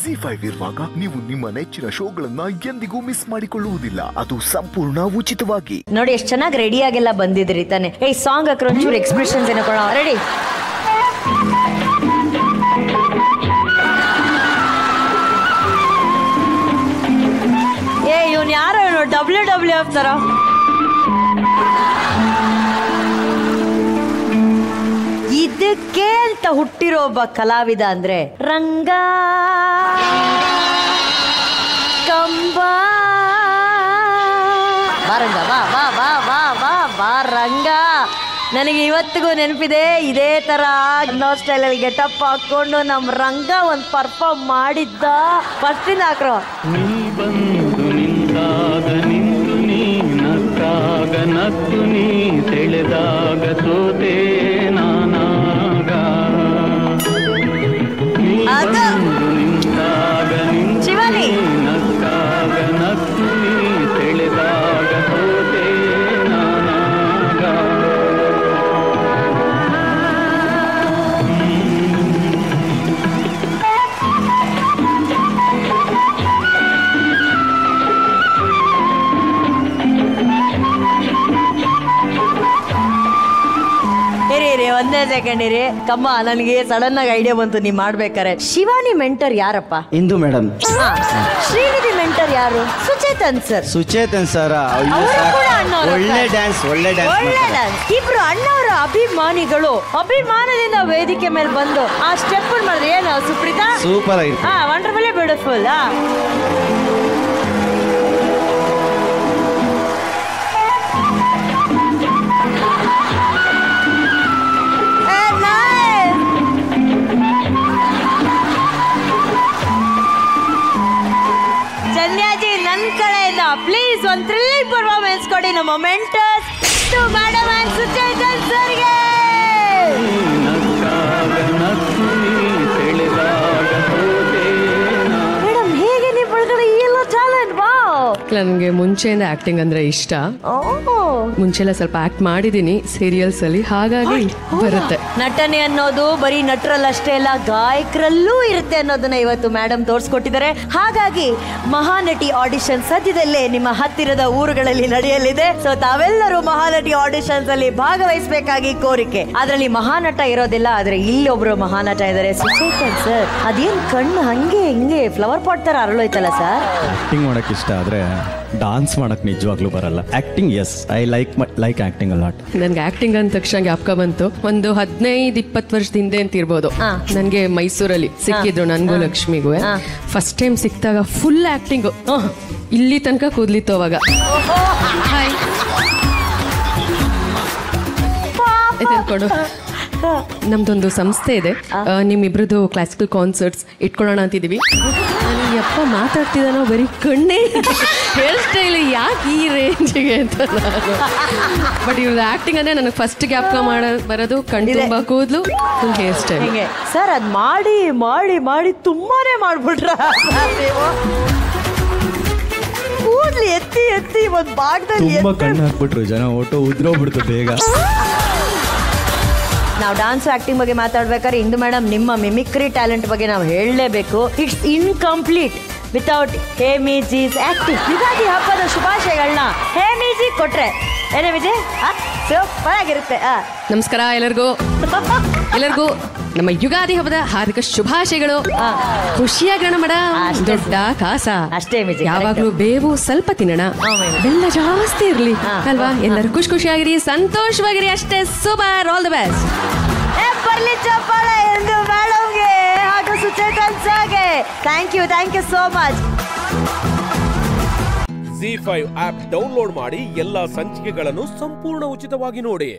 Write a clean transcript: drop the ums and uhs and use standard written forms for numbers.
ZEE5 ಇರುವಾಗ ನೀವು ನಿಮ್ಮ ನೆಚ್ಚಿನ ಶೋಗಳನ್ನ ಎಂದಿಗೂ ಮಿಸ್ ಮಾಡಿಕೊಳ್ಳುವುದಿಲ್ಲ. ಅದು ಸಂಪೂರ್ಣ ಉಚಿತವಾಗಿ. ನೋಡಿ ಎಷ್ಟು ಚೆನ್ನಾಗಿ ರೆಡಿಯಾಗೆಲ್ಲ ಬಂದಿದ್ರಿ ತಾನೆ. ಈ ಸಾಂಗ್ ಹಾಕ್ರ ಒಂಚೂರು ಎಕ್ಸ್ಪ್ರೆಷನ್ಸ್ ಏನೋ ರೆಡಿ. ಇವನ್ ಯಾರೋ WWF ತರ. ಇದಕ್ಕೆ ಅಂತ ಹುಟ್ಟಿರೋ ಒಬ್ಬ ಕಲಾವಿದ ಅಂದ್ರೆ ರಂಗ ಕಂಬ. ಬಾರಂಗ ಬಾ ಬಾ ಬಾ ಬಾ ಬಾ ಬಾ ರಂಗ. ನನಗೆ ಇವತ್ತಿಗೂ ನೆನಪಿದೆ, ಇದೇ ತರ ಸ್ಟೈಲ್ ಅಲ್ಲಿ ಗೆಟಪ್ ಹಾಕೊಂಡು ನಮ್ ರಂಗ ಒಂದ್ ಪರ್ಫಾರ್ಮ್ ಮಾಡಿದ್ದ. ಫಸ್ಟಿಂದ ಹಾಕ್ರೋ. ನೀ ಬಂದು ನಿಂತಾಗ ನಿಂತು ನೀ ನಕ್ಕಾಗ ನಕ್ಕು ನೀ ಸೆಳೆದಾಗ ಸೋತೆ ನಾನಾಗ. ನೀ ಬಂದು ನಿಂತಾಗ ನಿಂತು ನೀ ನಕ್ಕಾಗ ನಕ್ಕು ನೀ ಸೆಳೆದಾಗ ಸೋತೆ ನಾನಾಗ. ಒಂದೇ ಸೆಕೆಂಡ್ ಇರಿ ಕಮ್ಮ, ನನಗೆ ಸಡನ್ ಆಗಿ ಐಡಿಯಾ ಬಂತು ನೀವ್ ಮಾಡ್ಬೇಕಾರೆ. ಶಿವಾನಿ ಮೆಂಟರ್ ಯಾರಪ್ಪ? ಇಂದು ಮೇಡಮ್. ಶ್ರೀನಿಧಿ ಮೆಂಟರ್ ಯಾರು? ಸುಚೇತನ್ ಸರ್. ಸುಚೇತನ್ ಸರ್ ಒಳ್ಳೆ ಡ್ಯಾನ್ಸ್. ಇಬ್ರು ಅಣ್ಣವರ ಅಭಿಮಾನಿಗಳು ಅಭಿಮಾನದಿಂದ ವೇದಿಕೆ ಮೇಲೆ ಬಂದು ಆ ಸ್ಟೆಪ್ ಮಾಡಿದ್ರೆ ಏನು ಸುಪ್ರೀತಾ? ಸೂಪರ್ ಆಗಿ ವಂಡರ್ಫುಲ್ ಬ್ಯೂಟಿಫುಲ್. ಚನ್ಯಾಜಿ ನನ್ ಕಡೆಯಿಂದ ಪ್ಲೀಸ್ ಒಂದು ಥ್ರಿಲ್ಲಿಂಗ್ ಪರ್ಫಾರ್ಮೆನ್ಸ್ ಕೊಡಿ ನಮ್ಮ mentors to madam and Suchethan ಸರ್ಗೆ. ಮೇಡಮ್ ಹೇಗೆ ನೀವು ಬೆಳೆದ್ರೆ ಎಲ್ಲ ಟ್ಯಾಲೆಂಟ್. ವಾವ್. ನನಗೆ ಮುಂಚೆಯಿಂದ ಆಕ್ಟಿಂಗ್ ಅಂದ್ರೆ ಇಷ್ಟ. ಮುಂಚೆಲ್ಲ ಸ್ವಲ್ಪ ಆಕ್ಟ್ ಮಾಡಿದೀನಿ ಸೀರಿಯಲ್ಸ್ ಅಲ್ಲಿ, ಹಾಗಾಗಿ ಬರುತ್ತೆ. ನಟನೆ ಅನ್ನೋದು ಬರೀ ನಟರಲ್ಲಷ್ಟೇ ಅಲ್ಲ, ಗಾಯಕರಲ್ಲೂ ಇರುತ್ತೆ ಅನ್ನೋದನ್ನ ಇವತ್ತು ಮೇಡಮ್ ತೋರಿಸ್ಕೊಟ್ಟಿದ್ದಾರೆ. ಹಾಗಾಗಿ ಮಹಾನಟಿ ಆಡಿಷನ್ ಸದ್ಯದಲ್ಲೇ ನಿಮ್ಮ ಹತ್ತಿರದ ಊರುಗಳಲ್ಲಿ ನಡೆಯಲಿದೆ. ಸೊ ತಾವೆಲ್ಲರೂ ಮಹಾನಟಿ ಆಡಿಷನ್ಸ್ ಅಲ್ಲಿ ಭಾಗವಹಿಸಬೇಕಾಗಿ ಕೋರಿಕೆ. ಅದರಲ್ಲಿ ಮಹಾನಟ ಇರೋದಿಲ್ಲ, ಆದ್ರೆ ಇಲ್ಲೊಬ್ರು ಮಹಾನಟ ಇದ್ದಾರೆ, ಸುಚೇತನ್ ಸರ್. ಅದೇನ್ ಕಣ್ಣು ಹಂಗೆ ಹಿಂಗೆ ಫ್ಲವರ್ ಪಾಟ್ ತರ ಅರಳೋಯ್ತಲ್ಲ ಸರ್. ಆಕ್ಟಿಂಗ್ ಮಾಡಕ್ ಇಷ್ಟ, ಆದ್ರೆ ಡಾನ್ಸ್ ಮಾಡಕ್ ನಿಜವಾಗ್ಲೂ ಬರಲ್ಲ. Acting yes, I like acting a lot. ನನ್ಗೆ ಆಕ್ಟಿಂಗ್ ಅಂದ ತಕ್ಷಣ ಜ್ಞಾಪಕ ಬಂತು, ಒಂದು 15-20 ವರ್ಷದ ಹಿಂದೆ ಅಂತ ಇರ್ಬೋದು, ನನ್ಗೆ ಮೈಸೂರಲ್ಲಿ ಸಿಕ್ಕಿದ್ರು ನನ್ಗೂ ಲಕ್ಷ್ಮಿಗೂ. ಫಸ್ಟ್ ಟೈಮ್ ಸಿಕ್ತಾಗ ಫುಲ್ ಆಕ್ಟಿಂಗ್, ಇಲ್ಲಿ ತನಕ ಕೂದ್ಲಿತ್ತು ಅವಾಗ. ಕೊಡು. ನಮ್ದೊಂದು ಸಂಸ್ಥೆ ಇದೆ, ನಿಮ್ಮಿಬ್ರದ್ದು ಕ್ಲಾಸಿಕಲ್ ಕಾನ್ಸರ್ಟ್ಸ್ ಇಟ್ಕೊಳ್ಳೋಣ ಅಂತಿದೀವಿ. ನಾನು ಯಪ್ಪ ಮಾತಾಡ್ತಿದ್ದಾನೋ ಬರೀ ಕಣ್ಣೇ ಹೇರ್ ಸ್ಟೈಲ್ ಯಾಕೆ ಈ ರೇಂಜಿಗೆ ಅಂತ ನಾನು. ಬಟ್ ಇವ್ರದ್ದು ಆಕ್ಟಿಂಗ್ ಅಂದ್ರೆ ನನಗೆ ಫಸ್ಟ್ ಜ್ಞಾಪಕ ಬರೋದು ಕಣ್ಣು ತುಂಬ ಕೂದಲು, ಹೇರ್ ಸ್ಟೈಲ್. ಸರ್ ಅದ್ ಮಾಡಿ ಮಾಡಿ ಮಾಡಿ ತುಂಬಾನೇ ಮಾಡ್ಬಿಟ್ರ. ಕೂದ್ಲಿ ಎತ್ತಿ ಎತ್ತಿ ಒಂದ್ ಭಾಗದಲ್ಲಿ ತುಂಬಾ ಕಣ್ಣು ಹಾಕ್ಬಿಟ್ರು ಜನ, ಓಟೋ ಉದ್ರೋಗ್ಬಿಡ್ತು ಬೇಗ. ನಾವು ಡಾನ್ಸ್ ಆಕ್ಟಿಂಗ್ ಬಗ್ಗೆ ಮಾತಾಡ್ಬೇಕಾದ್ರೆ ಇಂದು ಮೇಡಮ್ ನಿಮ್ಮ ಮಿಮಿಕ್ರಿ ಟ್ಯಾಲೆಂಟ್ ಬಗ್ಗೆ ನಾವು ಹೇಳಲೇಬೇಕು. It's incomplete without Hemiji's acting. Ugadi ಹಬ್ಬದ ಶುಭಾಶಯಗಳನ್ನ ಹೇಮಿಜಿ ಕೊಟ್ರೆ ಏನೇ ವಿಜಯ್ ಸೂಪರ್ ಆಗಿರುತ್ತೆ. ನಮಸ್ಕಾರ ಎಲ್ಲರಿಗೂ ನಮ್ಮ ಯುಗಾದಿ ಹಬ್ಬದ ಹಾರ್ದಿಕ ಶುಭಾಶಯಗಳು. ಖುಷಿಯಾಗೋಣ ಮೇಡಮ್, ದೊಡ್ಡ ಕಾಸ ಅಷ್ಟೇ. ಯಾವಾಗ್ಲೂ ಬೇವು ಸ್ವಲ್ಪ ತಿನ್ನೋಣ, ಬೆಲ್ಲ ಜಾಸ್ತಿ ಇರ್ಲಿ ಅಲ್ವಾ. ಎಲ್ಲರೂ ಖುಷಿಯಾಗಿರಿ, ಸಂತೋಷವಾಗಿರಿ ಅಷ್ಟೇ. Super, all the best. ಬರ್ಲಿ ಚಪ್ಪಾಳೆ ಎಂದು ಮೇಡಮ್ಗೆ ಹಾಗೂ ಸುಚೇತನ್ ಸರ್ಗೆ thank you so much. ZEE5 app download ಮಾಡಿ ಎಲ್ಲಾ ಸಂಚಿಕೆಗಳನ್ನು ಸಂಪೂರ್ಣ ಉಚಿತವಾಗಿ ನೋಡಿ.